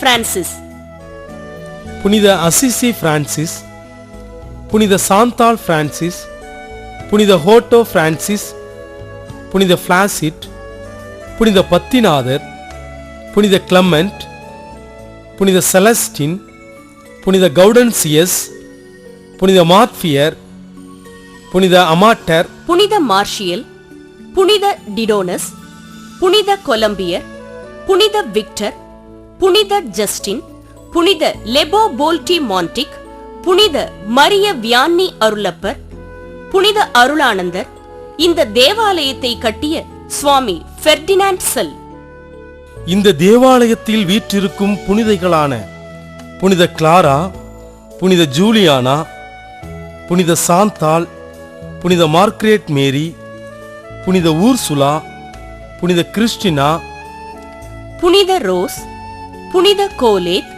Francis, புனித Assisi Francis, புனித சாந்தால் Francis, புனித ஹோட்டோ பிரான்சிஸ், புனித பிளாசிட், புனித பத்திநாதர், புனித கிளமெண்ட், புனித செலஸ்டின், புனித கவுடன்சியஸ், புனித மார்பியர், புனித அமாட்டர், புனித மார்ஷியல், புனித டிடோனஸ், புனித கொலம்பியர், புனித விக்டர், புனித ஜஸ்டின், புனித லெபோ போல்டி மான்டிக், புனித மரிய வியான்னி அருளப்பர், புனித அருளானந்தர், இந்த தேவாலயத்தை கட்டிய சுவாமி பெர்டினாண்ட் செல். இந்த தேவாலயத்தில் வீற்றிருக்கும் புனிதைகளான புனித கிளாரா, புனித ஜூலியானா, புனித சாந்தால், புனித மார்க்ரெட் மேரி, புனித ஊர்சுலா, புனித கிறிஸ்டினா, புனித ரோஸ், புனித கோலேத்,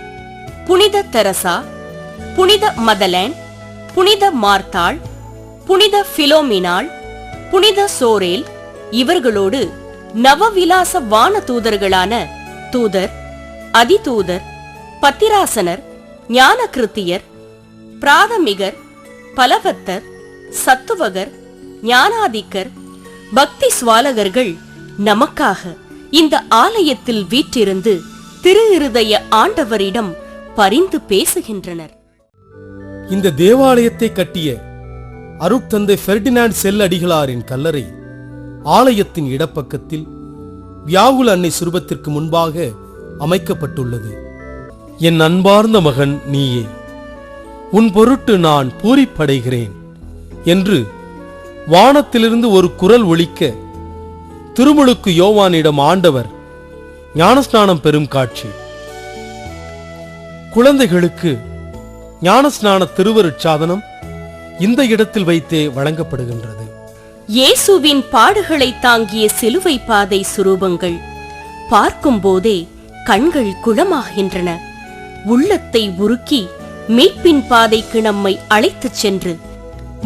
புனித தெரசா, புனித மதலேன், புனித மார்த்தாள், புனித பிலோமினாள், புனித சோரேல், இவர்களோடு நவவிலாச வான தூதர்களான தூதர், அதிதூதர், பத்திராசனர், ஞான கிருத்தியர், பிராதமிகர், பலவத்தர், சத்துவகர், ஞானாதிக்கர், பக்தி சுவாலகர்கள் நமக்காக இந்த ஆலயத்தில் வீற்றிருந்து திரு இருதய ஆண்டவரிடம் பரிந்து பேசுகின்றனர். இந்த தேவாலயத்தை கட்டிய அருட்தந்தை பெர்டினாண்ட் செல் அடிகளாரின் கல்லறை ஆலயத்தின் இடப்பக்கத்தில் வியாகுல அன்னை சுரூபத்திற்கு முன்பாக அமைக்கப்பட்டுள்ளது. என் அன்பார்ந்த மகன் நீயே, உன் பொருட்டு நான் பூரிப்படைகிறேன் என்று வானத்திலிருந்து ஒரு குரல் ஒலிக்க திருமுழுக்கு யோவானிடம் ஆண்டவர் ஞானஸ்நானம் பெறும் காட்சி. குழந்தைகளுக்கு ஞானஸ்நான திருவருட்சாதனம் இந்த இடத்தில் வைத்தே வழங்கப்படுகின்றது. இயேசுவின் பாடுகளை தாங்கிய சிலுவை பாதை சுரூபங்கள் பார்க்கும் போதே கண்கள் குளமாகின்றன. உள்ளத்தை உருக்கி மீட்பின் பாதைக்கு நம்மை அழைத்துச் சென்று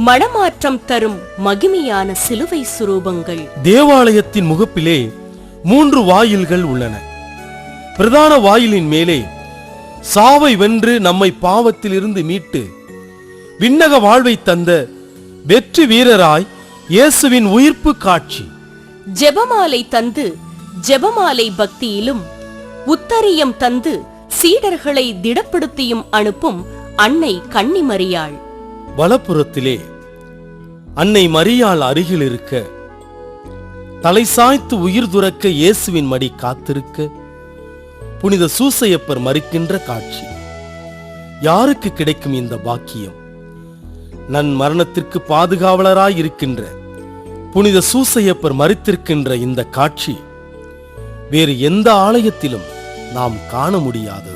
மனமாற்றம் தரும் மகிமையான சிலுவை சுரூபங்கள். தேவாலயத்தின் முகப்பிலே 3 வாயில்கள் உள்ளன. பிரதான வாயிலின் மேலே சாவை வென்று நம்மை பாவத்தில் இருந்து மீட்டு விண்ணக வாழ்வை தந்த வெற்றி வீரராய் இயேசுவின் உயிர்ப்பு காட்சி. ஜெபமாலை தந்து ஜெபமாலை பக்தியிலும் உத்தரியம் தந்து சீடர்களை திடப்படுத்தியும் அனுப்பும் அன்னை கன்னிமரியாள். வலப்புறத்திலே அன்னை மரியாள் அருகில் இருக்க, தலை சாய்த்து உயிர் துறக்க இயேசுவின் மடி காத்திருக்க, புனித சூசையப்பர் மறிக்கின்ற காட்சி. யாருக்கு கிடைக்கும் இந்த பாக்கியம்? நன் மரணத்திற்கு பாதுகாவலராய் இருக்கின்ற புனித சூசையப்பர் மறித்திருக்கின்ற இந்த காட்சி வேறு எந்த ஆலயத்திலும் நாம் காண முடியாதது.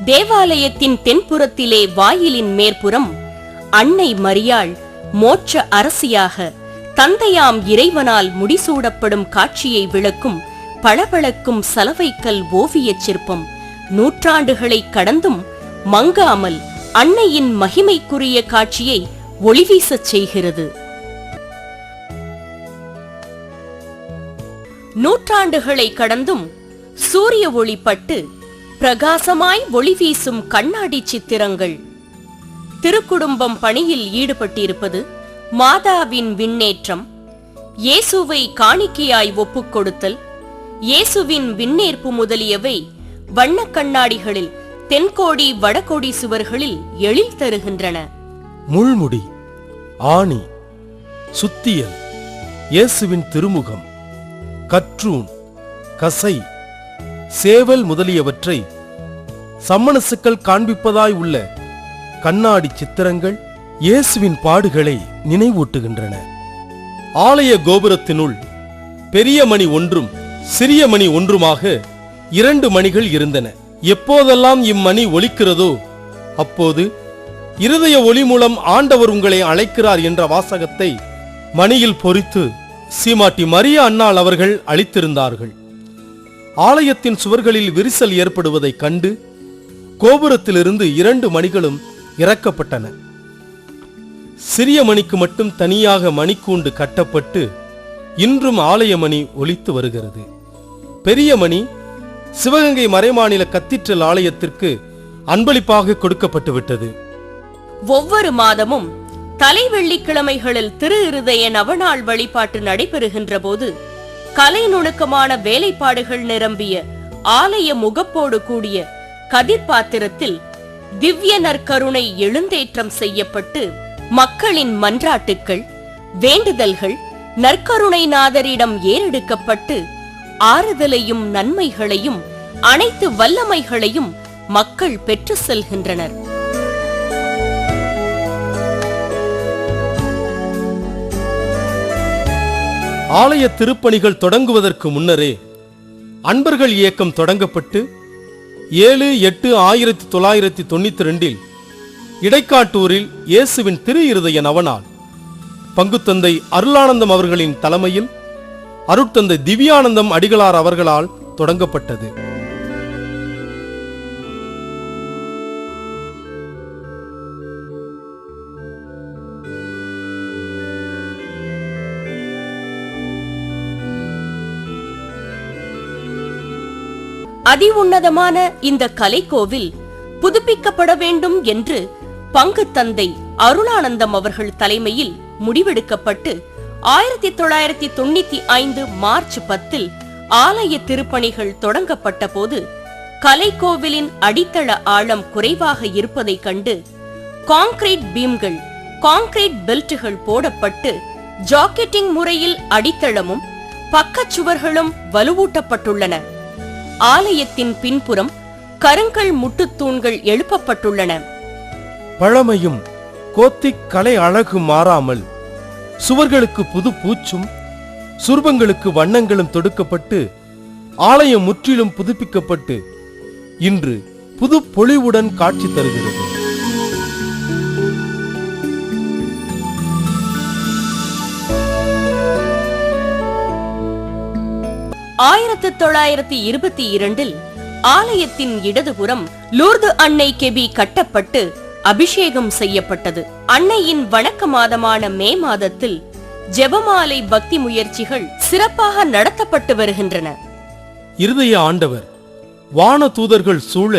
தேவாலயத்தின் தென்புறத்திலே வாயிலின் மேற்புறம் அன்னை மரியாள் மோட்ச அரசியாக தந்தையாம் இறைவனால் முடிசூடப்படும் காட்சியை விளக்கும் பளபளக்கும் சலவைக்கல் ஓவியச் சிற்பம் நூற்றாண்டுகளை கடந்தும் மங்காமல் அன்னையின் மகிமைக்குரிய காட்சியை ஒளிவீசச் செய்கிறது. நூற்றாண்டுகளை கடந்தும் சூரிய ஒளிப்பட்டு பிரகாசமாய் ஒளி வீசும் கண்ணாடி சித்திரங்கள். திருக்குடும்பம் பணியில் ஈடுபட்டிருப்பது, மாதாவின் விண்ணேற்றம், இயேசுவை காணிக்கையாய் ஒப்புக் கொடுத்தல், இயேசுவின் விண்ணேற்பு முதலியவை வண்ண கண்ணாடிகளில் தென்கோடி வடகோடி சுவர்களில் எழில் தருகின்றன. முள்முடி, ஆணி, சுத்தியல், இயேசுவின் திருமுகம், கற்றூன், கசை, சேவல் முதலியவற்றை சம்மணசுக்கள் காண்பிப்பதாய் உள்ள கண்ணாடி சித்திரங்கள் இயேசுவின் பாடுகளை நினைவூட்டுகின்றன. ஆலய கோபுரத்தினுள் பெரிய மணி ஒன்றும் சிறிய மணி ஒன்றுமாக 2 மணிகள் இருந்தன. எப்போதெல்லாம் இம்மணி ஒலிக்கிறதோ அப்போது இருதய ஒளி மூலம் ஆண்டவர் உங்களை அழைக்கிறார் என்ற வாசகத்தை மணியில் பொறித்து சீமாட்டி மரியா அன்னாள் அவர்கள் அளித்திருந்தார்கள். ஆலயத்தின் சுவர்களில் விரிசல் ஏற்படுவதைக் கண்டு கோபுரத்திலிருந்து 2 மணிகளும் இறக்கப்பட்டன. சிறிய மணிக்கு மட்டும் தனியாக மணிக்கூண்டு கட்டப்பட்டு இன்றும் ஆலய மணி ஒலித்து வருகிறது. பெரிய மணி சிவகங்கை மறைமாநில கத்தீட்ரல் ஆலயத்திற்கு அன்பளிப்பாக கொடுக்கப்பட்டு விட்டது. ஒவ்வொரு மாதமும் தலை வெள்ளிக்கிழமைகளில் திரு இருதய நவநாள் வழிபாட்டு நடைபெறுகின்ற போது கலை நுணுக்கமான வேலைப்பாடுகள் நிரம்பிய ஆலய முகப்போடு கூடிய கதிர் பாத்திரத்தில் திவ்ய நற்கருணை எழுந்தேற்றம் செய்யப்பட்டு மக்களின் மன்றாட்டுக்கள், வேண்டுதல்கள் நற்கருணை நாதரிடம் ஏறெடுக்கப்பட்டு ஆறுதலையும் நன்மைகளையும் அனைத்து வல்லமைகளையும் மக்கள் பெற்று செல்கின்றனர். ஆலய திருப்பணிகள் தொடங்குவதற்கு முன்னரே அன்பர்கள் இயக்கம் தொடங்கப்பட்டு 7/8/1992 இடைக்காட்டூரில் இயேசுவின் திரு இருதய நவநாள் பங்குத்தந்தை அருளானந்தம் அவர்களின் தலைமையில் அருட்தந்தை திவ்யானந்தம் அடிகளார் அவர்களால் தொடங்கப்பட்டது. அதி உன்னதமான இந்த கலைக்கோவில் புதுப்பிக்கப்பட வேண்டும் என்று பங்கு தந்தை அருளானந்தம் அவர்கள் தலைமையில் முடிவெடுக்கப்பட்டு 1995 மார்ச் 10 ஆலய திருப்பணிகள் தொடங்கப்பட்ட போது கலைக்கோவிலின் அடித்தள ஆழம் குறைவாக இருப்பதை கண்டு கான்கிரீட் பீம்கள், கான்கிரீட் பெல்ட்டுகள் போடப்பட்டு ஜாக்கெட்டிங் முறையில் அடித்தளமும் பக்கச்சுவர்களும் வலுவூட்டப்பட்டுள்ளன. ஆலயத்தின் பின்புறம் கருங்கல் முட்டுத்தூண்கள் எழுப்பப்பட்டுள்ளன. பழமையும் கோத்திக் கலை அழகு மாறாமல் சுவர்களுக்கு புது பூச்சும் சுர்பங்களுக்கு வண்ணங்களும் தொடுக்கப்பட்டு ஆலயம் முற்றிலும் புதுப்பிக்கப்பட்டு இன்று புது பொலிவுடன் காட்சி தருகிறது. ஆயிரத்து 1922 ஆலயத்தின் இடதுபுறம் லூர்து அன்னை கெபி கட்டப்பட்டு அபிஷேகம் செய்யப்பட்டது. அன்னையின் வணக்க மாதமான மே மாதத்தில் ஜெபமாலை பக்தி முயற்சிகள் சிறப்பாக நடத்தப்பட்டு வருகின்றன. இருதய ஆண்டவர் வான தூதர்கள் சூழ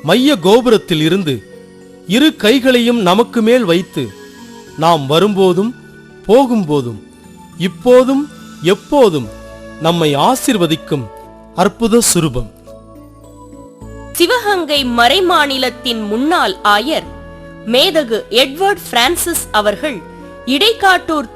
மைய கோபுரத்தில் இருந்து இரு கைகளையும் நமக்கு மேல் வைத்து நாம் வரும்போதும் போகும்போதும் இப்போதும் எப்போதும் நம்மை ஆசீர்வதிக்கும் அற்புத சுரூபம். சிவகங்கை மறைமாநிலத்தின் முன்னாள் ஆயர் மேதகு எட்வர்ட் பிரான்சிஸ் அவர்கள் இடைக்காட்டூர்